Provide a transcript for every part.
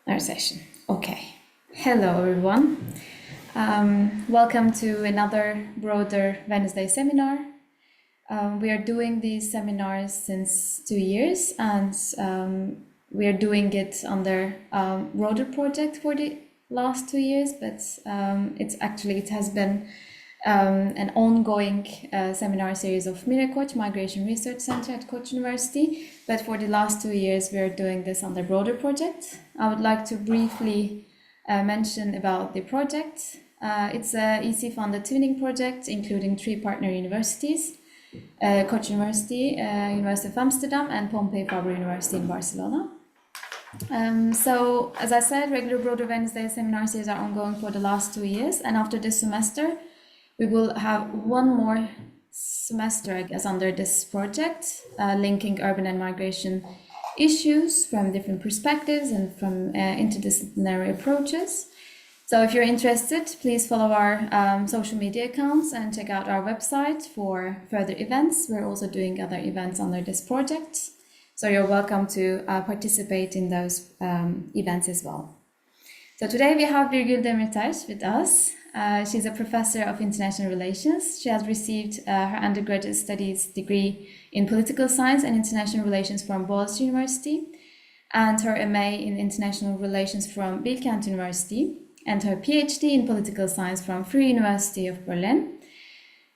Our session. Okay. Hello, everyone. Welcome to another broader Wednesday seminar. We are doing these seminars since 2 years, and we are doing it under a broader project for the last 2 years, but it has been an ongoing seminar series of Koç Migration Research Center at Koç University. But for the last 2 years, we are doing this under broader project. I would like to briefly mention about the project. It's a EC-funded twinning project, including 3 partner universities, Koç University, University of Amsterdam, and Pompeu Fabra University in Barcelona. So, as I said, regular Broader Wednesday seminar series are ongoing for the last 2 years, and after this semester, we will have one more semester, I guess, under this project, linking urban and migration issues from different perspectives and from interdisciplinary approaches. So if you're interested, please follow our social media accounts and check out our website for further events. We're also doing other events under this project. So you're welcome to participate in those events as well. So today we have Birgül Demirtaş with us. She's a professor of international relations. She has received her undergraduate studies degree in political science and international relations from Koç University, and her MA in international relations from Birgül University, and her PhD in political science from Free University of Berlin.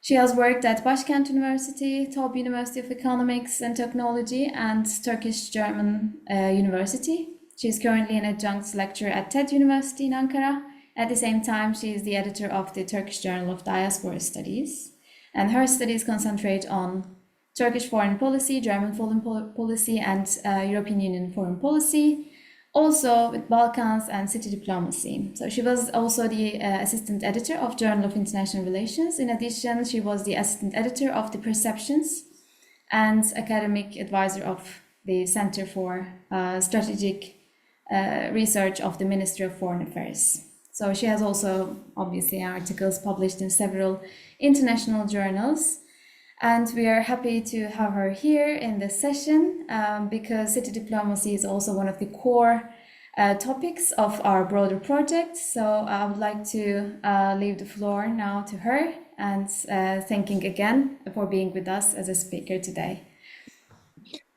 She has worked at Başkent University, Top University of Economics and Technology, and Turkish-German University. She is currently an adjunct lecturer at TED University in Ankara. At the same time, she is the editor of the Turkish Journal of Diaspora Studies, and her studies concentrate on Turkish foreign policy, German foreign policy, and European Union foreign policy, also with Balkans and city diplomacy. So she was also the assistant editor of Journal of International Relations. In addition, she was the assistant editor of the Perceptions and academic advisor of the Center for Strategic Research of the Ministry of Foreign Affairs. So she has also, obviously, articles published in several international journals. And we are happy to have her here in this session because city diplomacy is also one of the core topics of our broader project. So I would like to leave the floor now to her, and thanking again for being with us as a speaker today.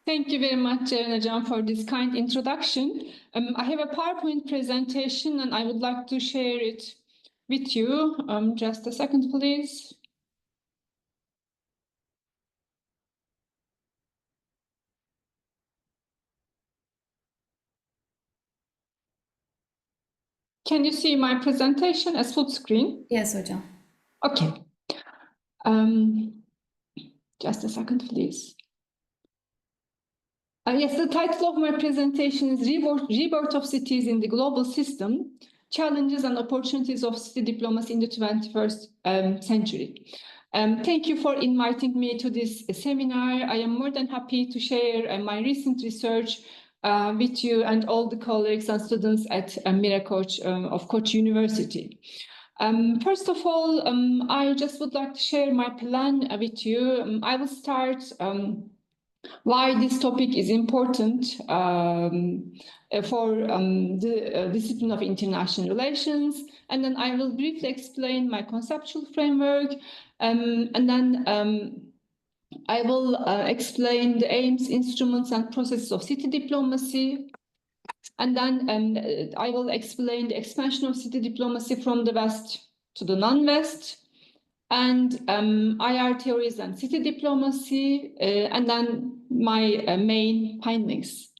Thank you very much, Najan, for this kind introduction. I have a PowerPoint presentation and I would like to share it with you. Just a second, please. Can you see my presentation as full screen? Yes, Hocam. Okay. Just a second, please. Yes, the title of my presentation is Rebirth of Cities in the Global System, Challenges and Opportunities of City Diplomacy in the 21st Century. Thank you for inviting me to this seminar. I am more than happy to share my recent research with you and all the colleagues and students at Koç of Koç University. First of all, I just would like to share my plan with you. I will start why this topic is important for the discipline of international relations, and then I will briefly explain my conceptual framework, and then I will explain the aims, instruments, and processes of city diplomacy, and then I will explain the expansion of city diplomacy from the West to the non-West, and IR theories and city diplomacy, and then my main findings.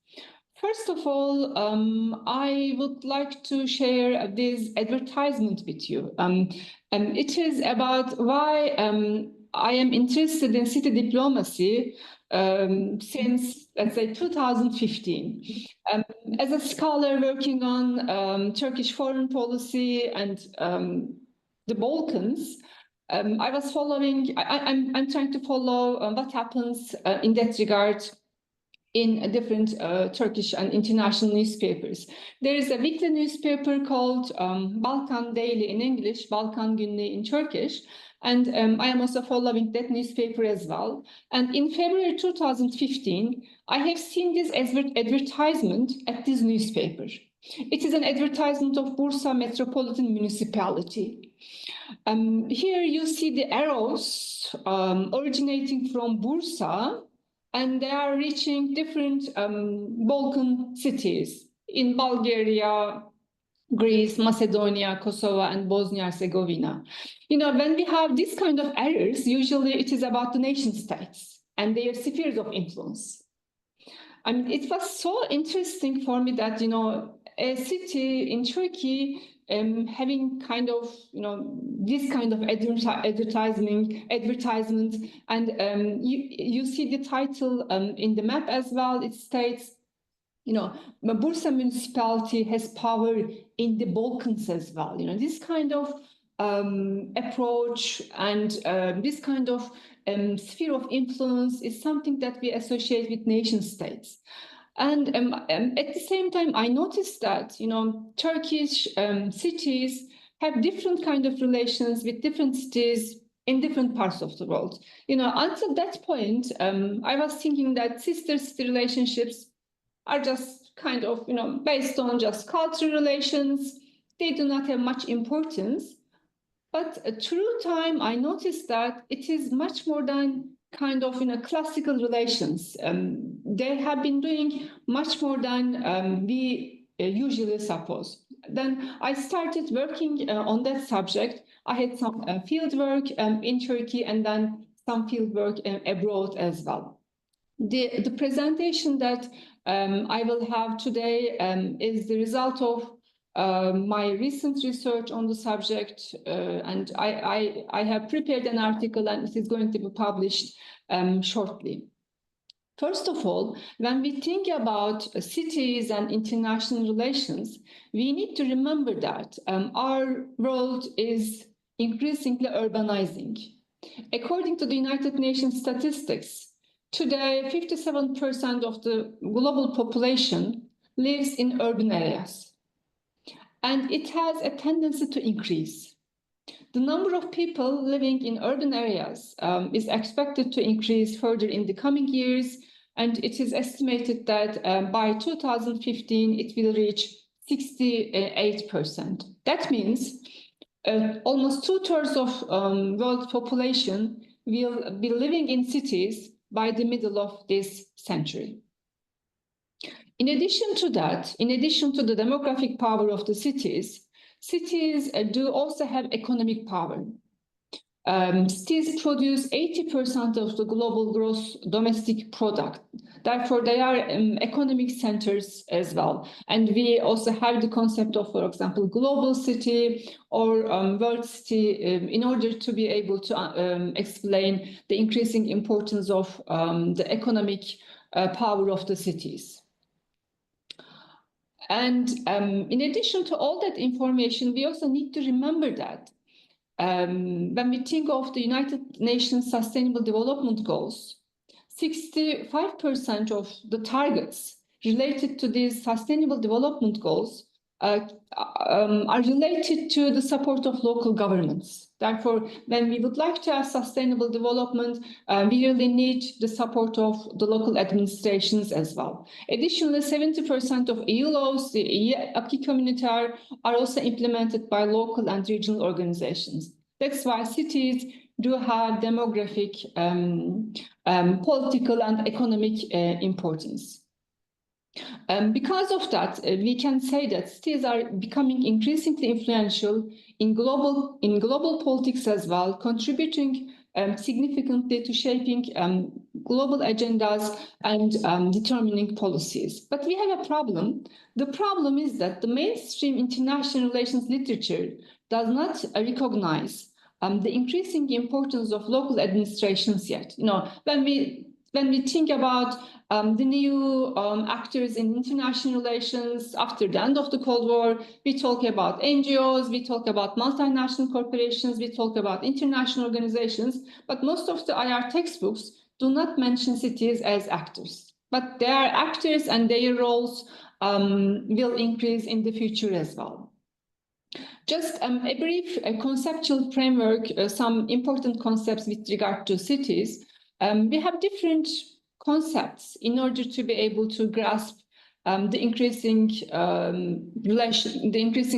First of all, I would like to share this advertisement with you. It is about why I am interested in city diplomacy since, let's say, 2015. As a scholar working on Turkish foreign policy and the Balkans, I was following, I'm trying to follow what happens in that regard in different Turkish and international newspapers. There is a weekly newspaper called Balkan Daily in English, Balkan Günlüğü in Turkish, and I am also following that newspaper as well. And in February 2015, I have seen this advertisement at this newspaper. It is an advertisement of Bursa Metropolitan Municipality. Here you see the arrows originating from Bursa, and they are reaching different Balkan cities in Bulgaria, Greece, Macedonia, Kosovo, and Bosnia-Herzegovina. You know, when we have this kind of errors, usually it is about the nation states and their spheres of influence. I mean, it was so interesting for me that, you know, a city in Turkey having kind of, you know, this kind of advertisement, and you see the title in the map as well. It states, you know, Bursa municipality has power in the Balkans as well. You know, this kind of approach and this kind of sphere of influence is something that we associate with nation states. And at the same time, I noticed that, you know, Turkish cities have different kind of relations with different cities in different parts of the world. You know, until that point, I was thinking that sister city relationships are just kind of, you know, based on just cultural relations. They do not have much importance. But through time, I noticed that it is much more than kind of, you know, classical relations. They have been doing much more than we usually suppose. Then I started working on that subject. I had some field work in Turkey and then some field work abroad as well. The presentation that I will have today is the result of my recent research on the subject, and I have prepared an article and it is going to be published shortly. First of all, when we think about cities and international relations, we need to remember that our world is increasingly urbanizing. According to the United Nations statistics, today 57% of the global population lives in urban areas, and it has a tendency to increase. The number of people living in urban areas is expected to increase further in the coming years, and it is estimated that by 2015 it will reach 68%. That means almost 2/3 of world population will be living in cities by the middle of this century. In addition to that, in addition to the demographic power of the cities, cities do also have economic power. Cities produce 80% of the global gross domestic product. Therefore, they are economic centers as well. And we also have the concept of, for example, global city or world city in order to be able to explain the increasing importance of the economic power of the cities. And in addition to all that information, we also need to remember that when we think of the United Nations Sustainable Development Goals, 65% of the targets related to these Sustainable Development Goals are related to the support of local governments. Therefore, when we would like to have sustainable development, we really need the support of the local administrations as well. Additionally, 70% of EU laws, the EU acquis communautaire, are also implemented by local and regional organizations. That's why cities do have demographic, political and economic importance. Because of that, we can say that cities are becoming increasingly influential in global politics as well, contributing significantly to shaping global agendas and determining policies. But we have a problem. The problem is that the mainstream international relations literature does not recognize the increasing importance of local administrations yet. You know, when we think about the new actors in international relations after the end of the Cold War, we talk about NGOs, we talk about multinational corporations, we talk about international organizations, but most of the IR textbooks do not mention cities as actors. But they are actors and their roles will increase in the future as well. Just a brief conceptual framework, some important concepts with regard to cities. We have different concepts in order to be able to grasp the increasing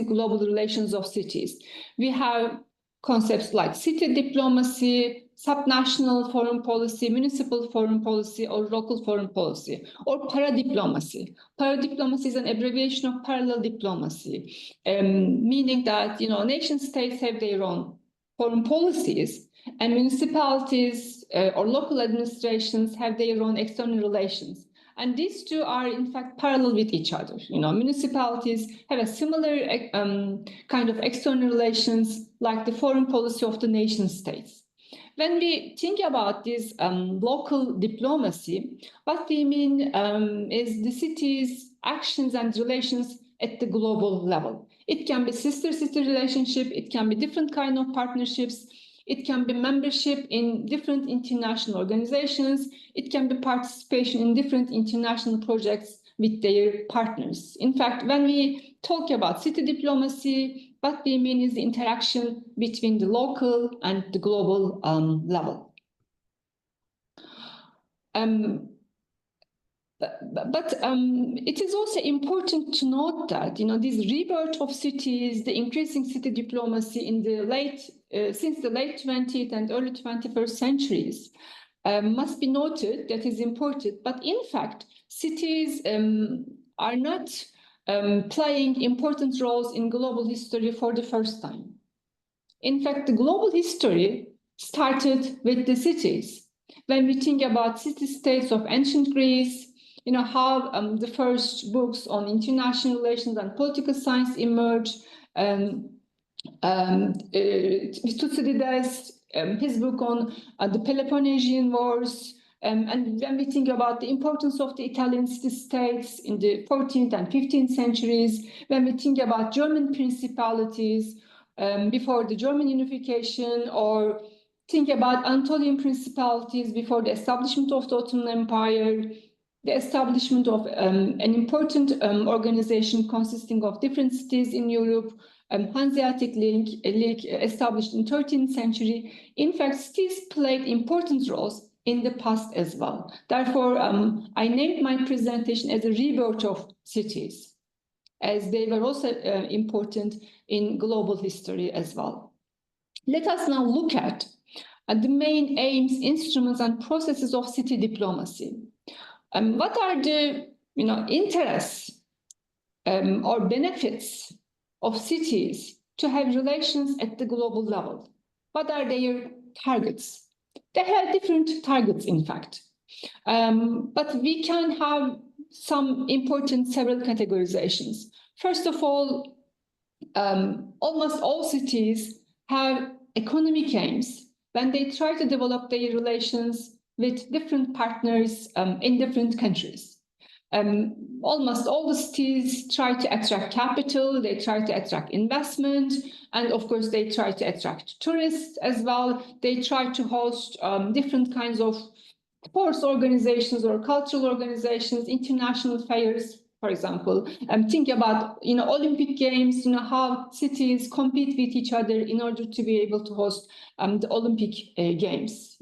global relations of cities. We have concepts like city diplomacy, subnational foreign policy, municipal foreign policy, or local foreign policy, or paradiplomacy. Paradiplomacy is an abbreviation of parallel diplomacy, meaning that nation states have their own foreign policies, and municipalities or local administrations have their own external relations. And these two are, in fact, parallel with each other. Municipalities have a similar kind of external relations like the foreign policy of the nation states. When we think about this local diplomacy, what we mean is the city's actions and relations at the global level. It can be sister-city relationship, it can be different kind of partnerships, it can be membership in different international organizations, it can be participation in different international projects with their partners. In fact, when we talk about city diplomacy, what we mean is the interaction between the local and the global level. But it is also important to note that this rebirth of cities, the increasing city diplomacy in the since the late 20th and early 21st centuries must be noted. That is important. But in fact, cities are not playing important roles in global history for the first time. In fact, the global history started with the cities. When we think about city-states of ancient Greece, how the first books on international relations and political science emerged. Thucydides, his book on the Peloponnesian Wars, and when we think about the importance of the Italian city-states in the 14th and 15th centuries, when we think about German principalities before the German unification, or think about Anatolian principalities before the establishment of the Ottoman Empire, the establishment of an important organization consisting of different cities in Europe, Hanseatic League established in 13th century. In fact, cities played important roles in the past as well. Therefore, I named my presentation as a rebirth of cities, as they were also important in global history as well. Let us now look at the main aims, instruments, and processes of city diplomacy. What are the interests or benefits of cities to have relations at the global level? What are their targets? They have different targets, in fact. But we can have some important several categorizations. First of all, almost all cities have economic aims when they try to develop their relations with different partners in different countries. Almost all the cities try to attract capital, they try to attract investment, and of course they try to attract tourists as well. They try to host different kinds of sports organizations or cultural organizations, international fairs, for example. Think about Olympic Games, how cities compete with each other in order to be able to host the Olympic Games.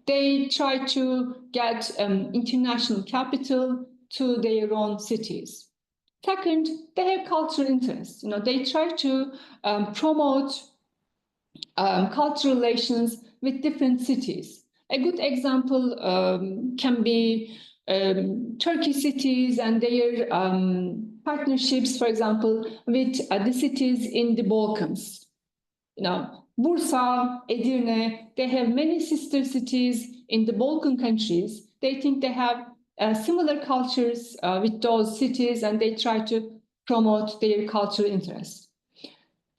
They try to get international capital to their own cities. Second, they have cultural interests. They try to promote cultural relations with different cities. A good example can be Turkey cities and their partnerships, for example, with the cities in the Balkans. Bursa, Edirne, they have many sister cities in the Balkan countries. They think they have similar cultures with those cities, and they try to promote their cultural interests.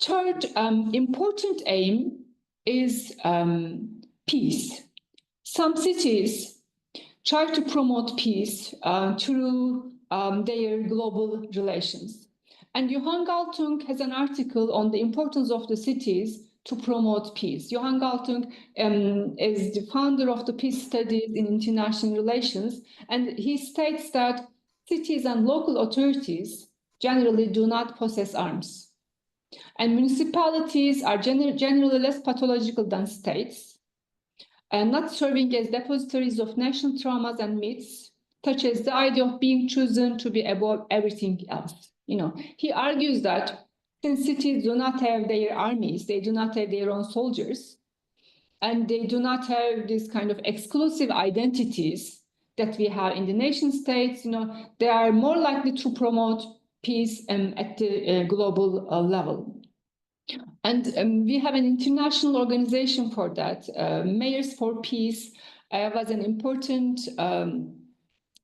Third important aim is peace. Some cities try to promote peace through their global relations. And Johan Galtung has an article on the importance of the cities to promote peace. Johan Galtung is the founder of the peace studies in international relations, and he states that cities and local authorities generally do not possess arms. And municipalities are generally less pathological than states, and not serving as depositories of national traumas and myths. such as the idea of being chosen to be above everything else. He argues that since cities do not have their armies, they do not have their own soldiers, and they do not have this kind of exclusive identities that we have in the nation states, they are more likely to promote peace at the global level. And we have an international organization for that. Mayors for Peace was an important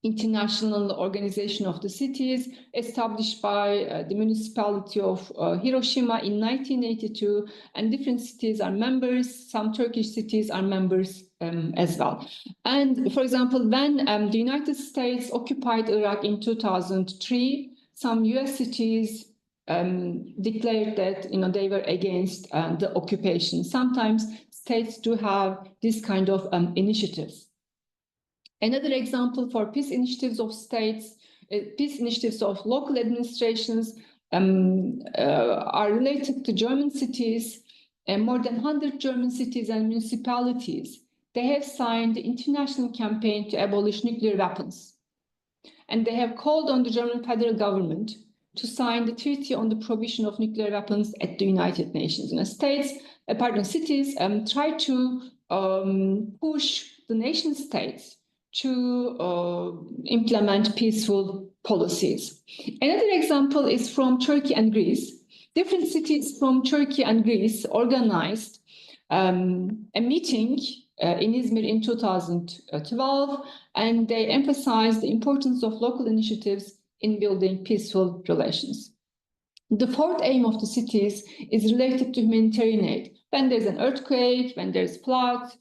international organization of the cities established by the municipality of Hiroshima in 1982, and different cities are members. Some Turkish cities are members as well. And for example, when the United States occupied Iraq in 2003, some US cities declared that they were against the occupation. Sometimes states do have this kind of initiatives. Another example for peace initiatives of states, peace initiatives of local administrations are related to German cities. More than 100 German cities and municipalities, they have signed the international campaign to abolish nuclear weapons. And they have called on the German federal government to sign the Treaty on the Prohibition of Nuclear Weapons at the United Nations. Cities try to push the nation states to implement peaceful policies. Another example is from Turkey and Greece. Different cities from Turkey and Greece organized a meeting in Izmir in 2012, and they emphasized the importance of local initiatives in building peaceful relations. The fourth aim of the cities is related to humanitarian aid. When there's an earthquake, when there's flood,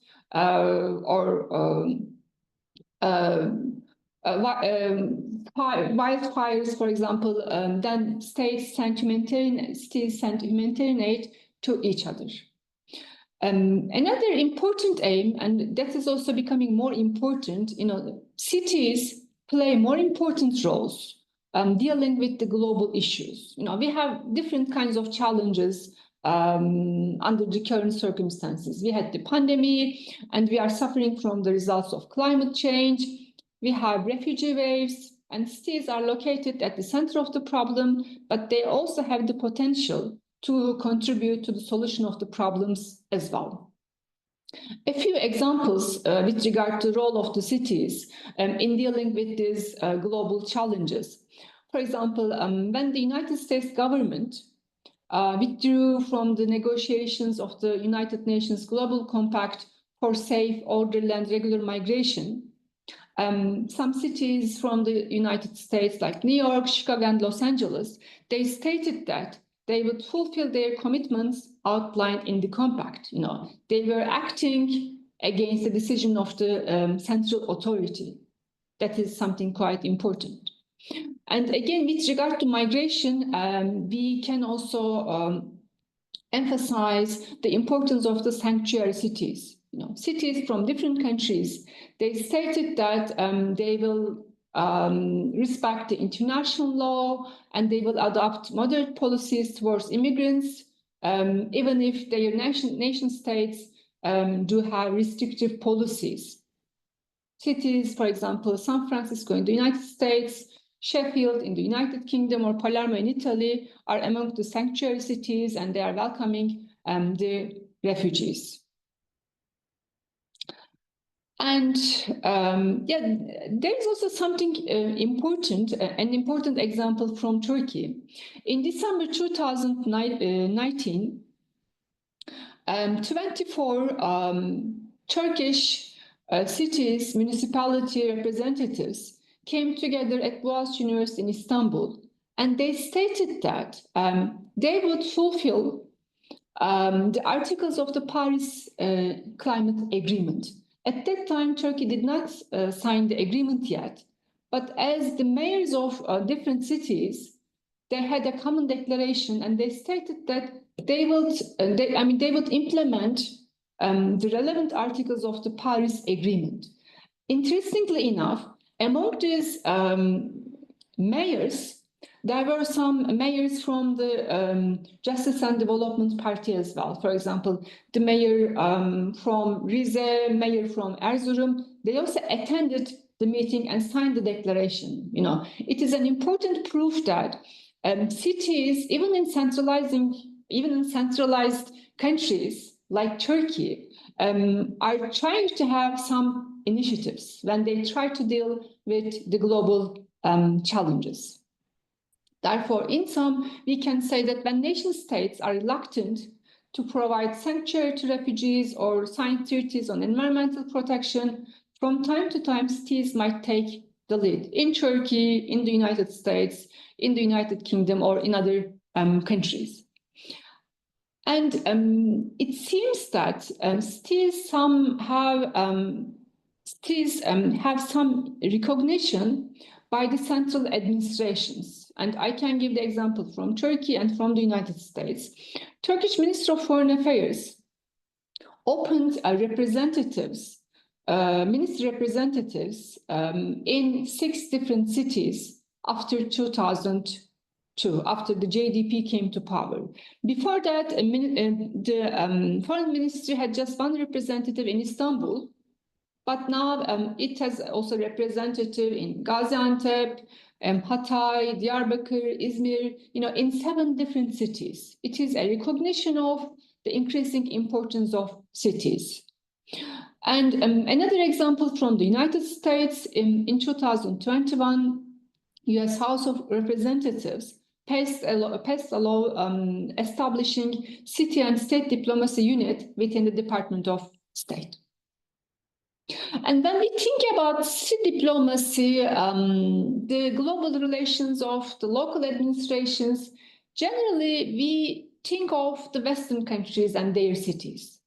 wildfires, for example, then cities send humanitarian aid to each other. Another important aim, and that is also becoming more important, cities play more important roles dealing with the global issues. We have different kinds of challenges under the current circumstances. We had the pandemic, and we are suffering from the results of climate change. We have refugee waves, and cities are located at the center of the problem, but they also have the potential to contribute to the solution of the problems as well. A few examples with regard to the role of the cities in dealing with these global challenges. For example, when the United States government withdrew from the negotiations of the United Nations Global Compact for safe, orderly, and regular migration, some cities from the United States, like New York, Chicago, and Los Angeles, they stated that they would fulfill their commitments outlined in the compact. They were acting against the decision of the central authority. That is something quite important. And again, with regard to migration, we can also emphasize the importance of the sanctuary cities. Cities from different countries, they stated that they will respect the international law, and they will adopt moderate policies towards immigrants, even if their nation states do have restrictive policies. Cities, for example, San Francisco in the United States, Sheffield in the United Kingdom, or Palermo in Italy are among the sanctuary cities, and they are welcoming the refugees. And there is also something important, an important example from Turkey. In December 2019, 24 Turkish cities, municipality representatives came together at Koç University in Istanbul, and they stated that they would fulfill the articles of the Paris Climate Agreement. At that time, Turkey did not sign the agreement yet, but as the mayors of different cities, they had a common declaration, and they stated that they would implement the relevant articles of the Paris Agreement. Interestingly enough, among these mayors, there were some mayors from the Justice and Development Party as well. For example, the mayor from Rize, mayor from Erzurum, they also attended the meeting and signed the declaration. You know, it is an important proof that cities, even in centralized countries like Turkey, are trying to have some initiatives when they try to deal with the global challenges. Therefore, in sum, we can say that when nation states are reluctant to provide sanctuary to refugees or sign treaties on environmental protection, from time to time, cities might take the lead in Turkey, in the United States, in the United Kingdom, or in other countries. And it seems that cities have some recognition by the central administrations. And I can give the example from Turkey and from the United States. Turkish Ministry of Foreign Affairs opened ministry representatives in 6 different cities after 2002, after the JDP came to power. Before that, the foreign ministry had just 1 representative in Istanbul, but now it has also representative in Gaziantep, Hatay, Diyarbakır, Izmir, you know, in 7 different cities. It is a recognition of the increasing importance of cities. And another example from the United States, in 2021, US House of Representatives passed a law establishing city and state diplomacy unit within the Department of State. And when we think about city diplomacy, the global relations of the local administrations, generally we think of the Western countries and their cities.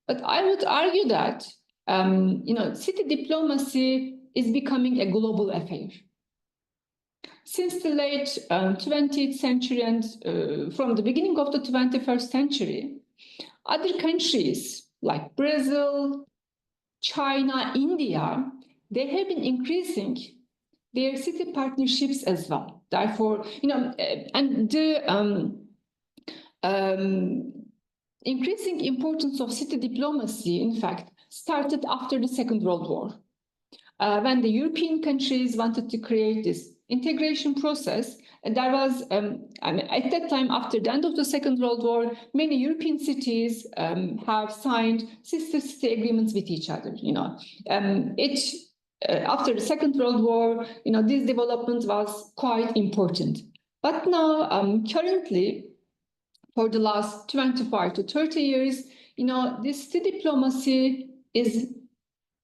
But I would argue that city diplomacy is becoming a global affair. Since the late 20th century and from the beginning of the 21st century, other countries like Brazil, China, India, they have been increasing their city partnerships as well. Therefore, and the increasing importance of city diplomacy, in fact, started after the Second World War, when the European countries wanted to create this integration process. And there was, at that time, after the end of the Second World War, many European cities have signed sister city agreements with each other. After the Second World War, this development was quite important. But now, currently, for the last 25 to 30 years, this city diplomacy is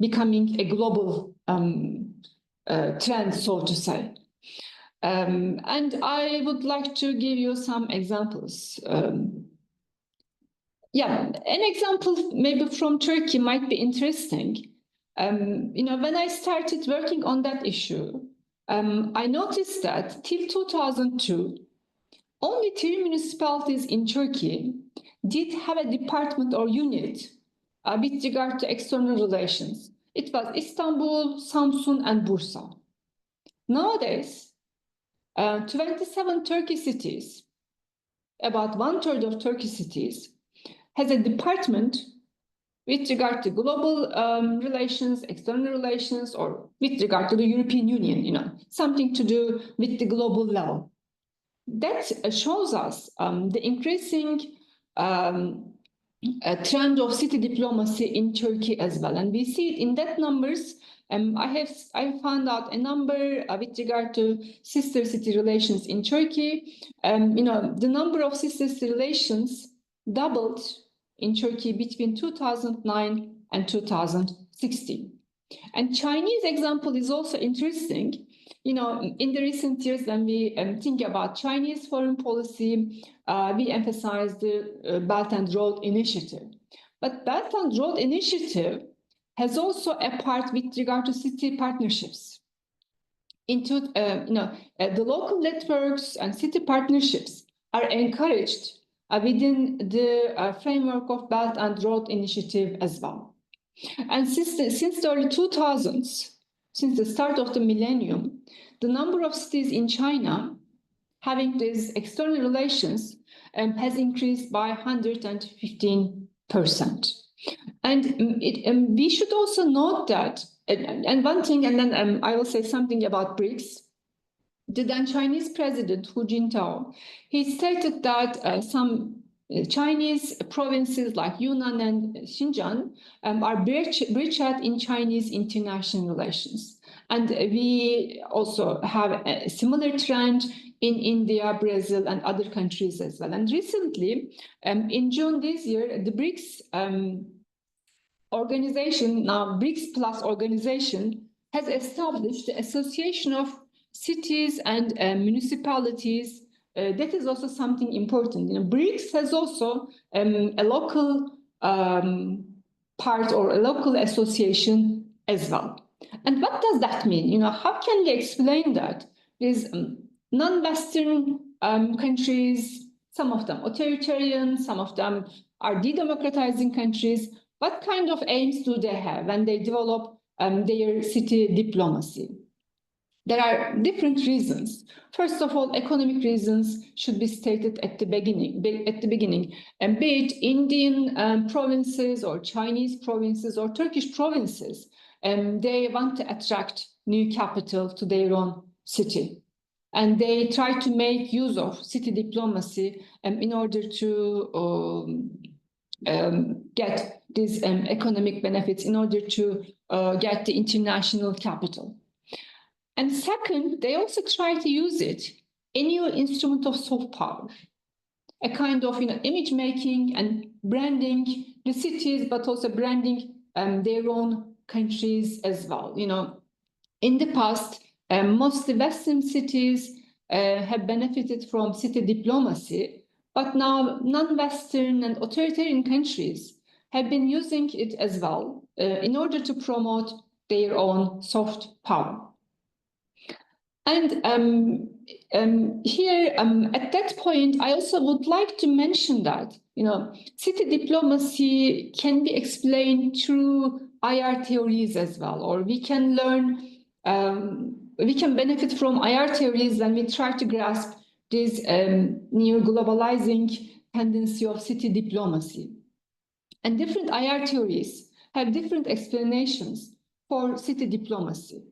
becoming a global trend, so to say. And I would like to give you some examples. An example maybe from Turkey might be interesting. When I started working on that issue, I noticed that till 2002, only 3 municipalities in Turkey did have a department or unit with regard to external relations. It was Istanbul, Samsun, and Bursa. Nowadays, 27 Turkish cities, about 1/3 of Turkish cities, has a department with regard to global relations, external relations, or with regard to the European Union, something to do with the global level. That shows us the increasing trend of city diplomacy in Turkey as well. And we see it in that numbers. I found out a number with regard to sister city relations in Turkey. The number of sister city relations doubled in Turkey between 2009 and 2016. And Chinese example is also interesting. In the recent years, when we think about Chinese foreign policy, we emphasize the Belt and Road Initiative. But Belt and Road Initiative has also a part with regard to city partnerships. The local networks and city partnerships are encouraged within the framework of Belt and Road Initiative as well. And since the early 2000s, since the start of the millennium, the number of cities in China having these external relations has increased by 115%. And we should also note that, and one thing, and then I will say something about BRICS. The then Chinese president, Hu Jintao, he stated that some Chinese provinces like Yunnan and Xinjiang are bridgehead in Chinese international relations. And we also have a similar trend in India, Brazil, and other countries as well. And recently, in June this year, the BRICS organization, now BRICS Plus organization, has established the Association of Cities and Municipalities. That is also something important. You know, BRICS has also a local part or a local association as well. And what does that mean? You know, how can we explain that? There's non-Western countries, some of them authoritarian, some of them are de-democratizing countries. What kind of aims do they have when they develop their city diplomacy? There are different reasons. First of all, economic reasons should be stated at the beginning. And be it Indian provinces or Chinese provinces or Turkish provinces, they want to attract new capital to their own city. And they try to make use of city diplomacy in order to get these economic benefits, in order to get the international capital. And second, they also try to use it, a new instrument of soft power, a kind of image making and branding the cities, but also branding their own countries as well. You know, in the past, mostly Western cities have benefited from city diplomacy, but now non-Western and authoritarian countries have been using it as well in order to promote their own soft power. And here, at that point, I also would like to mention that, you know, city diplomacy can be explained through IR theories as well, or we can learn, we can benefit from IR theories when we try to grasp this new globalizing tendency of city diplomacy. And different IR theories have different explanations for city diplomacy.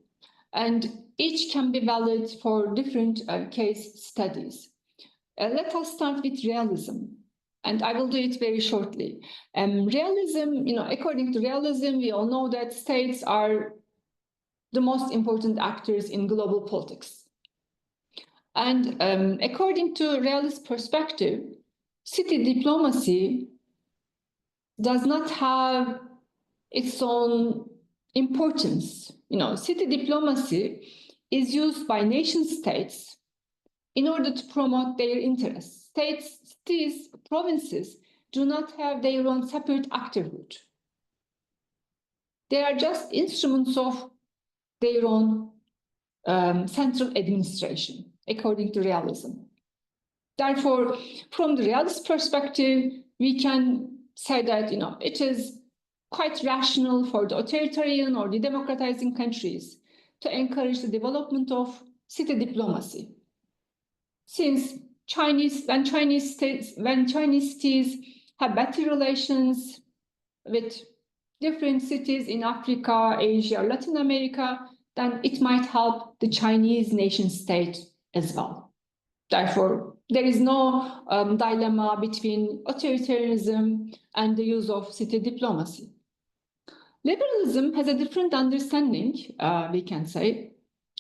And each can be valid for different case studies. Let us start with realism, and I will do it very shortly. Realism, you know, according to realism, we all know that states are the most important actors in global politics. And according to realist perspective, city diplomacy does not have its own importance. You know, city diplomacy is used by nation states in order to promote their interests. States, cities, provinces do not have their own separate actorhood. They are just instruments of their own central administration, according to realism. Therefore, from the realist perspective, we can say that, you know, it is quite rational for the authoritarian or the democratizing countries to encourage the development of city diplomacy. Since when Chinese cities have better relations with different cities in Africa, Asia, Latin America, then it might help the Chinese nation state as well. Therefore, there is no dilemma between authoritarianism and the use of city diplomacy. Liberalism has a different understanding, we can say.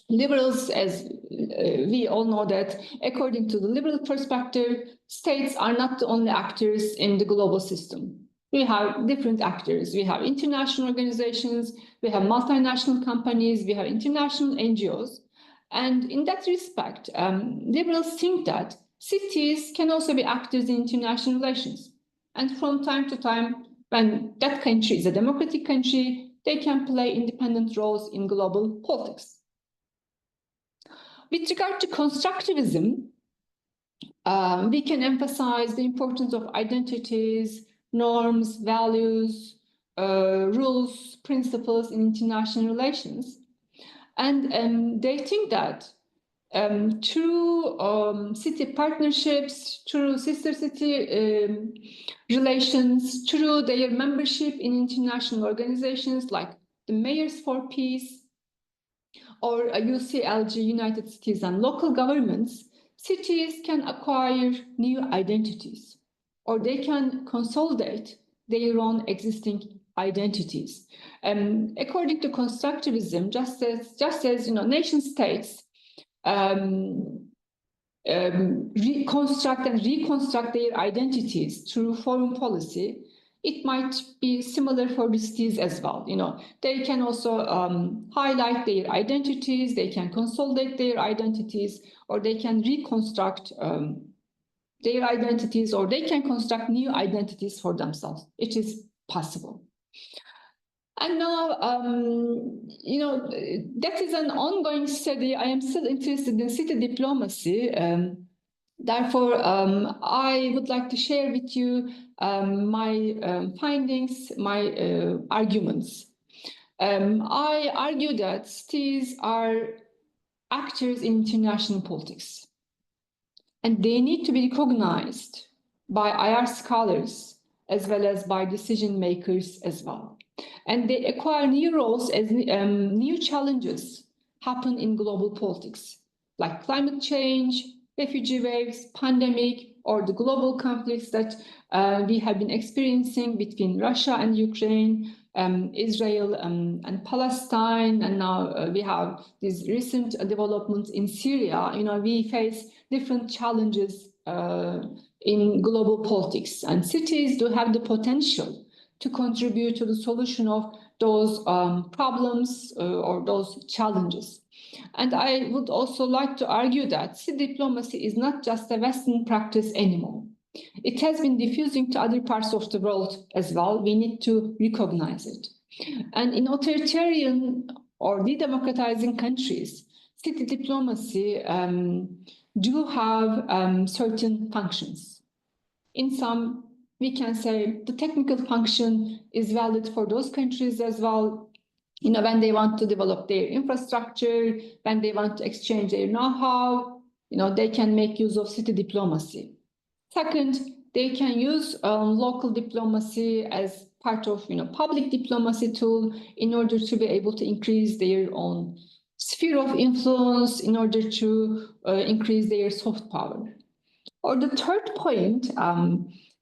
Liberals, as we all know that, according to the liberal perspective, states are not the only actors in the global system. We have different actors. We have international organizations, we have multinational companies, we have international NGOs. And in that respect, liberals think that cities can also be actors in international relations. And from time to time, when that country is a democratic country, they can play independent roles in global politics. With regard to constructivism, we can emphasize the importance of identities, norms, values, rules, principles in international relations. And they think that through city partnerships, through sister city relations, through their membership in international organizations like the Mayors for Peace or UCLG, United Cities and Local Governments, cities can acquire new identities, or they can consolidate their own existing identities. According to constructivism, just as nation states reconstruct and reconstruct their identities through foreign policy, it might be similar for the cities as well. They can also highlight their identities, they can consolidate their identities, or they can reconstruct their identities, or they can construct new identities for themselves. It is possible. And now, that is an ongoing study. I am still interested in city diplomacy. Therefore, I would like to share with you my findings, my arguments. I argue that cities are actors in international politics, and they need to be recognized by IR scholars as well as by decision makers as well. And they acquire new roles as new challenges happen in global politics, like climate change, refugee waves, pandemic, or the global conflicts that we have been experiencing between Russia and Ukraine, Israel and Palestine, and now we have these recent developments in Syria. We face different challenges in global politics, and cities do have the potential to contribute to the solution of those problems or those challenges. And I would also like to argue that city diplomacy is not just a Western practice anymore. It has been diffusing to other parts of the world as well. We need to recognize it. And in authoritarian or de-democratizing countries, city diplomacy do have certain functions. In some, we can say the technical function is valid for those countries as well. When they want to develop their infrastructure, when they want to exchange their know-how, they can make use of city diplomacy. Second, they can use local diplomacy as part of public diplomacy tool in order to be able to increase their own sphere of influence, in order to increase their soft power. Or the third point,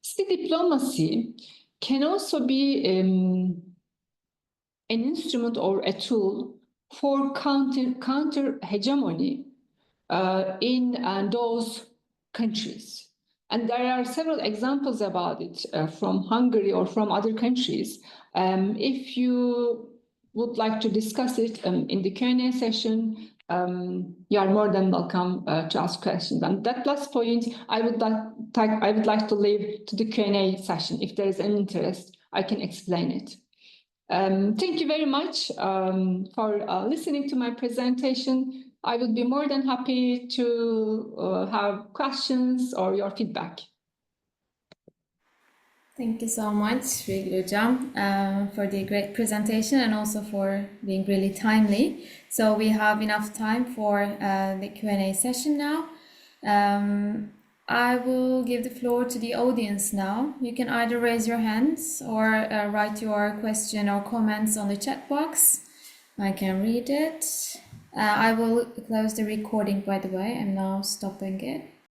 city diplomacy can also be an instrument or a tool for counter hegemony in those countries. And there are several examples about it from Hungary or from other countries. If you would like to discuss it in the Q&A session, you are more than welcome to ask questions. And that last point, I would like to leave to the Q&A session. If there is an interest, I can explain it. Thank you very much for listening to my presentation. I would be more than happy to have questions or your feedback. Thank you so much, Birgül Hocam, for the great presentation and also for being really timely. So we have enough time for the Q&A session now. I will give the floor to the audience now. You can either raise your hands or write your question or comments on the chat box. I can read it. I will close the recording, by the way. I'm now stopping it.